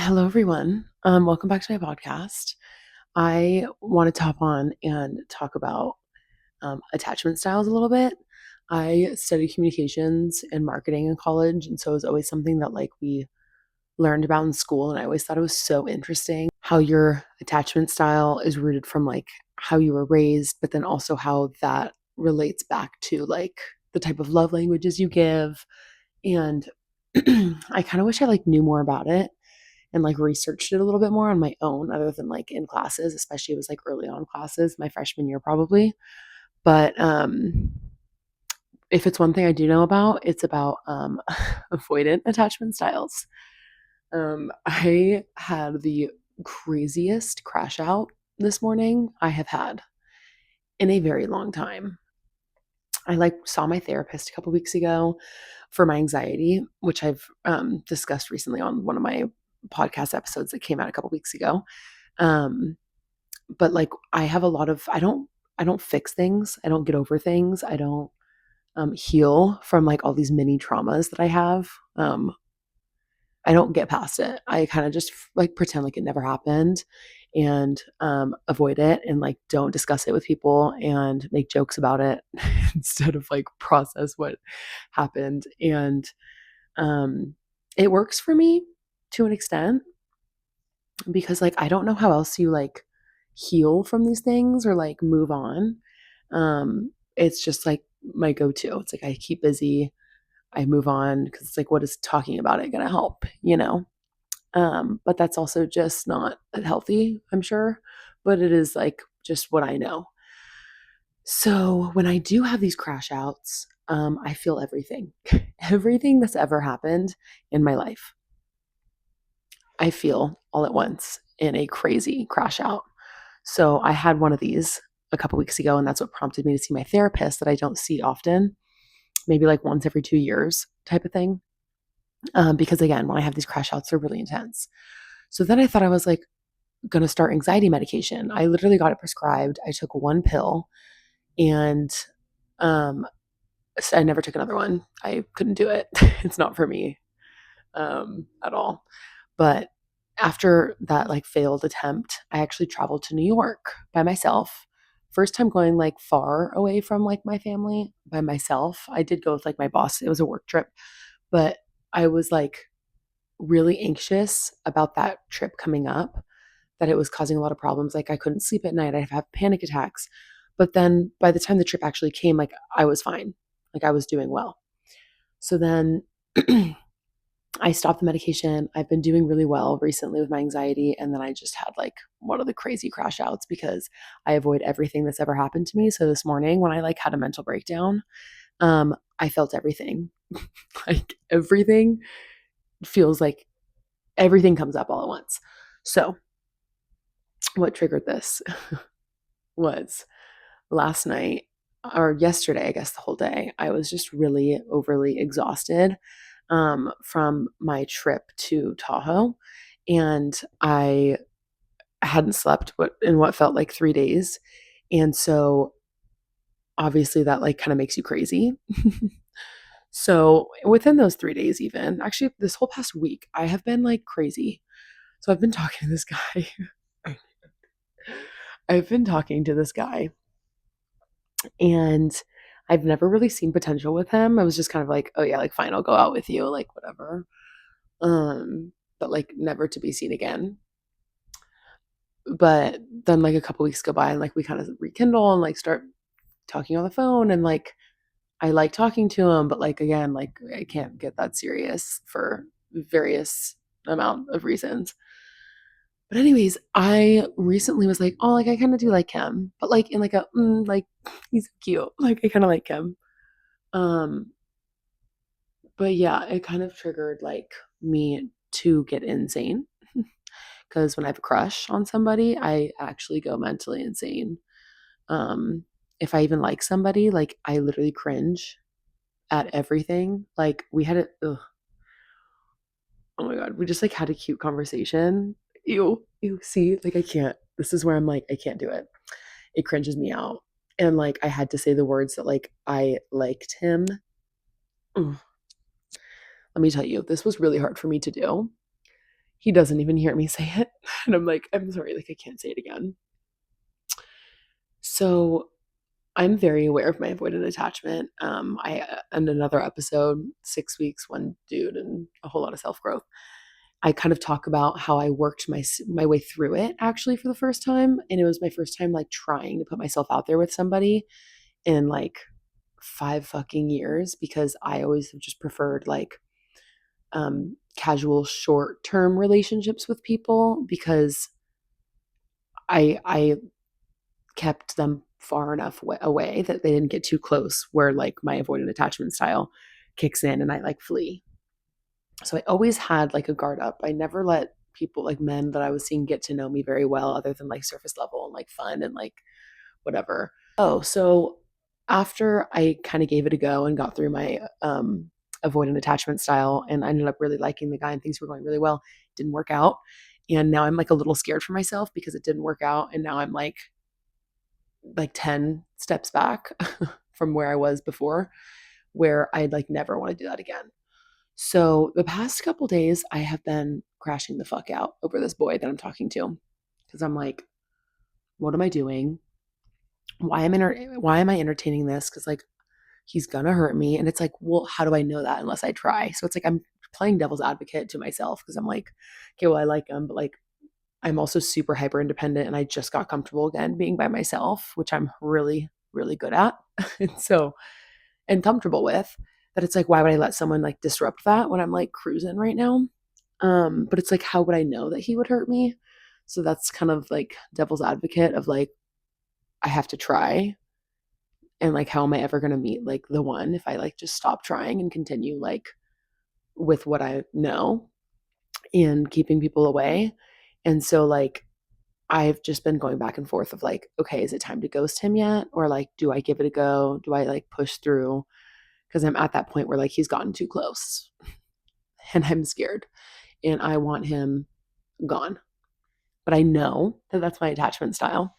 Hello, everyone. Welcome back to my podcast. I wanted to hop on and talk about attachment styles a little bit. I studied communications and marketing in college, and so it was always something that we learned about in school. And I always thought it was so interesting how your attachment style is rooted from how you were raised, but then also how that relates back to the type of love languages you give. And I kind of wish I knew more about it and researched it a little bit more on my own other than in classes, especially it was early on classes, my freshman year probably. But if it's one thing I do know about, it's about avoidant attachment styles. I had the craziest crash out this morning I have had in a very long time. I saw my therapist a couple weeks ago for my anxiety, which I've discussed recently on one of my podcast episodes that came out a couple weeks ago. Um, but I have a lot of I don't fix things. I don't get over things. I don't heal from all these mini traumas that I have. I don't get past it. I kind of just pretend like it never happened and avoid it and don't discuss it with people and make jokes about it instead of process what happened. And um, it works for me to an extent because I don't know how else you heal from these things or move on. It's just my go-to. It's I keep busy, I move on because it's what is talking about it gonna help, you know? But that's also just not healthy, I'm sure. But it is just what I know. So when I do have these crash outs, I feel everything. Everything that's ever happened in my life. I feel all at once in a crazy crash out. So I had one of these a couple weeks ago, and that's what prompted me to see my therapist that I don't see often, maybe once every 2 years type of thing. Because again, when I have these crash outs, they're really intense. So then I thought I was going to start anxiety medication. I literally got it prescribed. I took one pill and um, I never took another one. I couldn't do it. It's not for me at all. But after that failed attempt, I actually traveled to New York by myself. First time going far away from my family by myself. I did go with my boss. It was a work trip, but I was really anxious about that trip coming up, that it was causing a lot of problems. I couldn't sleep at night. I'd have panic attacks. But then by the time the trip actually came, I was fine. I was doing well. So then I stopped the medication. I've been doing really well recently with my anxiety. And then I just had one of the crazy crash outs because I avoid everything that's ever happened to me. So this morning when I had a mental breakdown, I felt everything. Everything feels everything comes up all at once. So what triggered this was last night or yesterday, I guess the whole day, I was just really overly exhausted from my trip to Tahoe. And I hadn't slept in what felt like 3 days. And so obviously that kind of makes you crazy. So within those 3 days, even actually this whole past week, I have been crazy. So I've been talking to this guy. I've been talking to this guy and I've never really seen potential with him. I was just kind of oh yeah, fine, I'll go out with you, whatever. But never to be seen again. But then a couple weeks go by and we kind of rekindle and start talking on the phone and I like talking to him, but again, I can't get that serious for various amount of reasons. But anyways, I recently was oh, I kind of do like him, but in a he's cute. I kind of like him. Um, but yeah, it kind of triggered me to get insane because when I have a crush on somebody, I actually go mentally insane. Um, if I even like somebody, I literally cringe at everything. We had it. Oh my god, we just had a cute conversation. Ew, ew. See, I can't. This is where I'm I can't do it. It cringes me out. And I had to say the words that I liked him. Ugh. Let me tell you, this was really hard for me to do. he doesn't even hear me say it. And I'm like, I'm sorry, like I can't say it again. So I'm very aware of my avoidant attachment. I in another episode, 6 weeks, one dude, and a whole lot of self growth. I kind of talk about how I worked my way through it actually for the first time, and it was my first time like trying to put myself out there with somebody in like 5 fucking years, because I always have just preferred like casual short term relationships with people, because I kept them far enough away that they didn't get too close, where like my avoidant attachment style kicks in and I like flee. So I always had like a guard up. I never let people, like men that I was seeing, get to know me very well, other than like surface level and like fun and like whatever. Oh, so after I kind of gave it a go and got through my avoidant attachment style, and I ended up really liking the guy and things were going really well, it didn't work out. And now I'm like a little scared for myself because it didn't work out. And now I'm like 10 steps back from where I was before, where I'd like never want to do that again. So the past couple days, I have been crashing the fuck out over this boy that I'm talking to, because I'm like, what am I doing? Why am I entertaining this? Because like he's gonna hurt me, and it's like, well, how do I know that unless I try? So it's like I'm playing devil's advocate to myself, because I'm like, okay, well, I like him, but like I'm also super hyper independent, and I just got comfortable again being by myself, which I'm really really good at, and so and comfortable with, that it's like, why would I let someone like disrupt that when I'm like cruising right now? But it's like, how would I know that he would hurt me? So that's kind of like devil's advocate of like, I have to try. And like, how am I ever going to meet like the one if I like just stop trying and continue like with what I know and keeping people away? And so like, I've just been going back and forth of like, okay, is it time to ghost him yet? Or like, do I give it a go? Do I like push through? Because I'm at that point where like he's gotten too close and I'm scared and I want him gone. But I know that that's my attachment style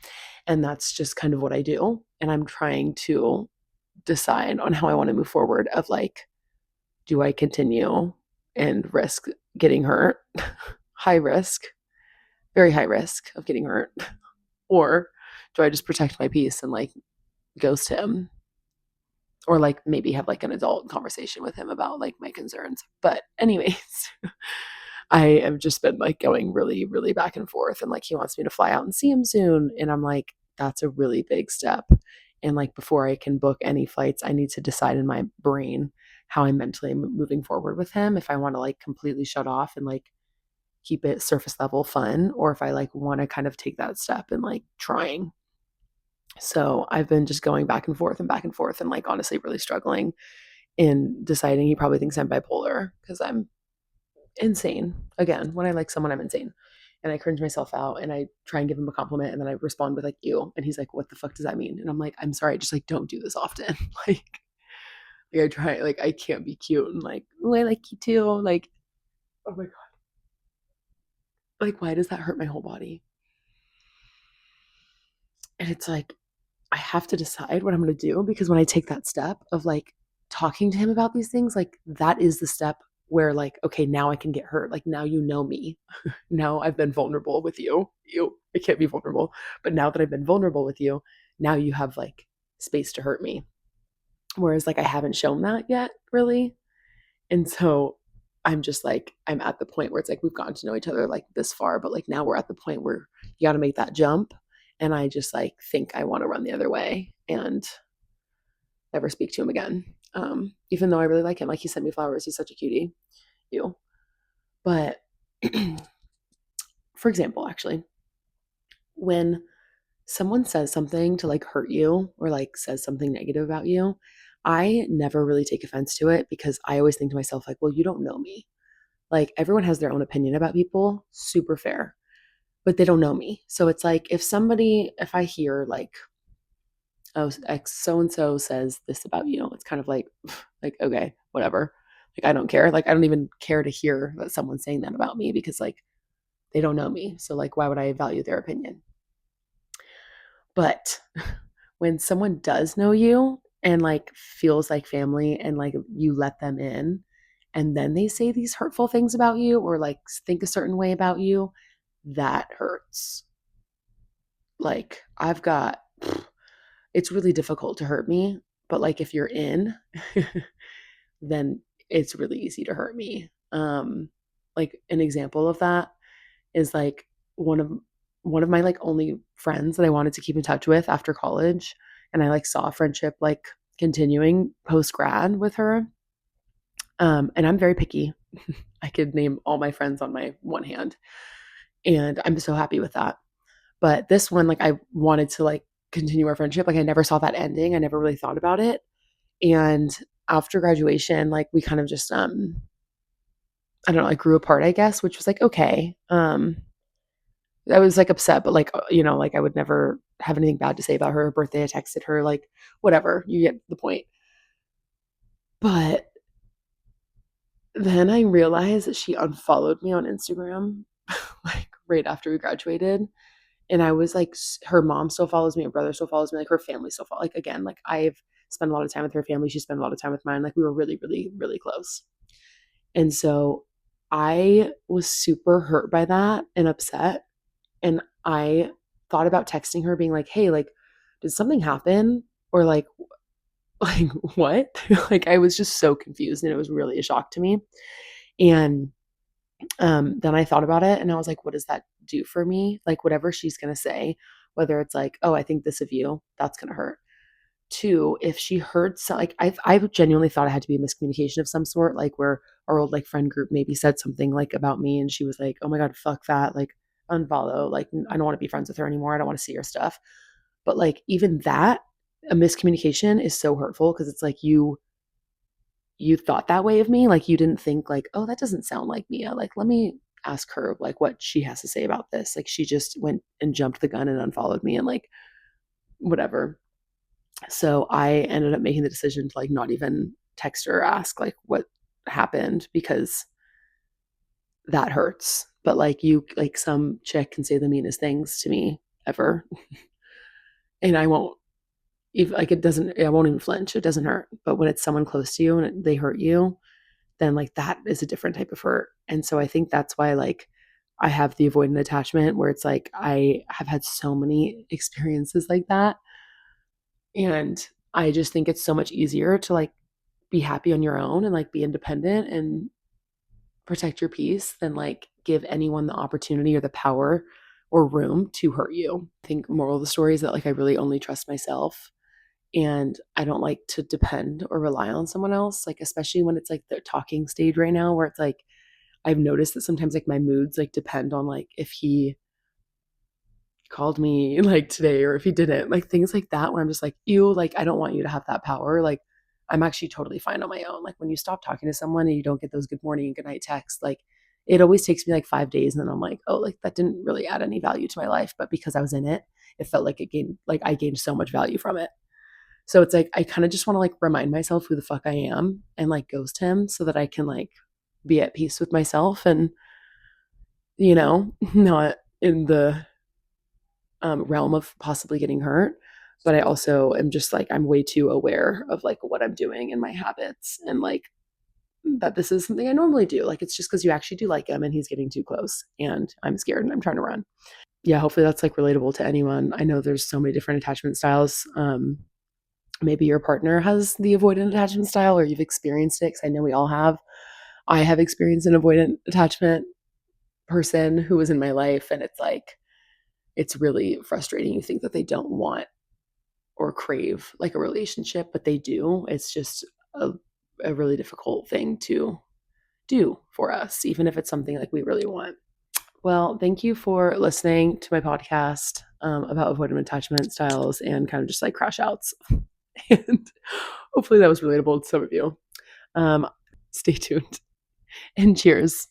and that's just kind of what I do. And I'm trying to decide on how I want to move forward of like, do I continue and risk getting hurt? High risk, very high risk of getting hurt. Or do I just protect my peace and like ghost him, or like maybe have like an adult conversation with him about like my concerns? But anyways, I have just been like going really really back and forth, and like he wants me to fly out and see him soon, and I'm like, that's a really big step. And like before I can book any flights, I need to decide in my brain how I'm mentally moving forward with him, if I want to like completely shut off and like keep it surface level fun, or if I like want to kind of take that step and like trying. So I've been just going back and forth and like honestly really struggling in deciding. He probably thinks I'm bipolar because I'm insane. Again, when I like someone, I'm insane. And I cringe myself out and I try and give him a compliment and then I respond with like ew. And he's like, what the fuck does that mean? And I'm like, I'm sorry, just like don't do this often. like I try, like I can't be cute and like, oh, I like you too. Like, oh my God. Like, why does that hurt my whole body? And it's like, I have to decide what I'm going to do, because when I take that step of like talking to him about these things, like that is the step where like, okay, now I can get hurt. Like now you know me. Now I've been vulnerable with you. I can't be vulnerable. But now that I've been vulnerable with you, now you have like space to hurt me. Whereas like I haven't shown that yet really. And so I'm just like, I'm at the point where it's like we've gotten to know each other like this far, but like now we're at the point where you got to make that jump. And I just like think I want to run the other way and never speak to him again. Even though I really like him, like he sent me flowers. He's such a cutie. You. But for example, actually, when someone says something to like hurt you or like says something negative about you, I never really take offense to it, because I always think to myself, like, well, you don't know me. Like everyone has their own opinion about people, super fair, but they don't know me. So it's like if I hear like, oh, X so and so says this about you, it's kind of like, like, okay, whatever. Like I don't care. Like I don't even care to hear that someone's saying that about me, because like they don't know me. So like why would I value their opinion? But when someone does know you and like feels like family and like you let them in and then they say these hurtful things about you or like think a certain way about you, that hurts. Like I've got it's really difficult to hurt me, but like if you're in, then it's really easy to hurt me. Like an example of that is like one of one of my like only friends that I wanted to keep in touch with after college, and I like saw a friendship like continuing post grad with her. And I'm very picky. I could name all my friends on my one hand, and I'm so happy with that. But this one, like I wanted to like continue our friendship. Like I never saw that ending. I never really thought about it. And after graduation, like we kind of just I don't know, like grew apart, I guess, which was like okay. I was like upset, but like like I would never have anything bad to say about her birthday. I texted her, like whatever, you get the point. But then I realized that she unfollowed me on Instagram like right after we graduated. And I was like, her mom still follows me, her brother still follows me, like her family still follows. Like again, like I've spent a lot of time with her family. She spent a lot of time with mine. Like we were really, really, really close. And so I was super hurt by that and upset. And I thought about texting her, being like, hey, like, did something happen? Or like, like what? Like I was just so confused and it was really a shock to me. And then I thought about it and I was like, what does that do for me? Like, whatever she's going to say, whether it's like, oh, I think this of you, that's going to hurt. Two, if she heard so, like, I genuinely thought it had to be a miscommunication of some sort, like where our old like friend group maybe said something like about me and she was like, oh my God, fuck that. Like, unfollow. Like, I don't want to be friends with her anymore. I don't want to see her stuff. But like, even that, a miscommunication is so hurtful because it's like you thought that way of me, like you didn't think like, oh, that doesn't sound like Mia, like let me ask her like what she has to say about this. Like she just went and jumped the gun and unfollowed me and like whatever. So I ended up making the decision to like not even text her or ask like what happened because that hurts. But like you, like some chick can say the meanest things to me ever, and I won't even like it doesn't, I won't even flinch, it doesn't hurt. But when it's someone close to you and they hurt you, then like that is a different type of hurt. And so I think that's why like I have the avoidant attachment where it's like I have had so many experiences like that. And I just think it's so much easier to like be happy on your own and like be independent and protect your peace than like give anyone the opportunity or the power or room to hurt you. I think moral of the story is that like I really only trust myself and I don't like to depend or rely on someone else, like especially when it's like the talking stage right now where it's like I've noticed that sometimes like my moods like depend on like if he called me like today or if he didn't, like things like that where I'm just like, ew, like I don't want you to have that power. Like I'm actually totally fine on my own. Like when you stop talking to someone and you don't get those good morning and good night texts, like it always takes me like 5 days and then I'm like, oh, like that didn't really add any value to my life. But because I was in it, it felt like it gained, like I gained so much value from it. So it's like I kind of just want to like remind myself who the fuck I am and like ghost him so that I can like be at peace with myself and not in the realm of possibly getting hurt. But I also am just like I'm way too aware of like what I'm doing and my habits and like that this is something I normally do. Like it's just because you actually do like him and he's getting too close and I'm scared and I'm trying to run. Yeah, hopefully that's like relatable to anyone. I know there's so many different attachment styles. Maybe your partner has the avoidant attachment style or you've experienced it because I know we all have. I have experienced an avoidant attachment person who was in my life and it's like it's really frustrating. You think that they don't want or crave like a relationship, but they do. It's just a really difficult thing to do for us, even if it's something like we really want. Well, thank you for listening to my podcast about avoidant attachment styles and kind of just like crash outs. And hopefully that was relatable to some of you. Stay tuned and cheers.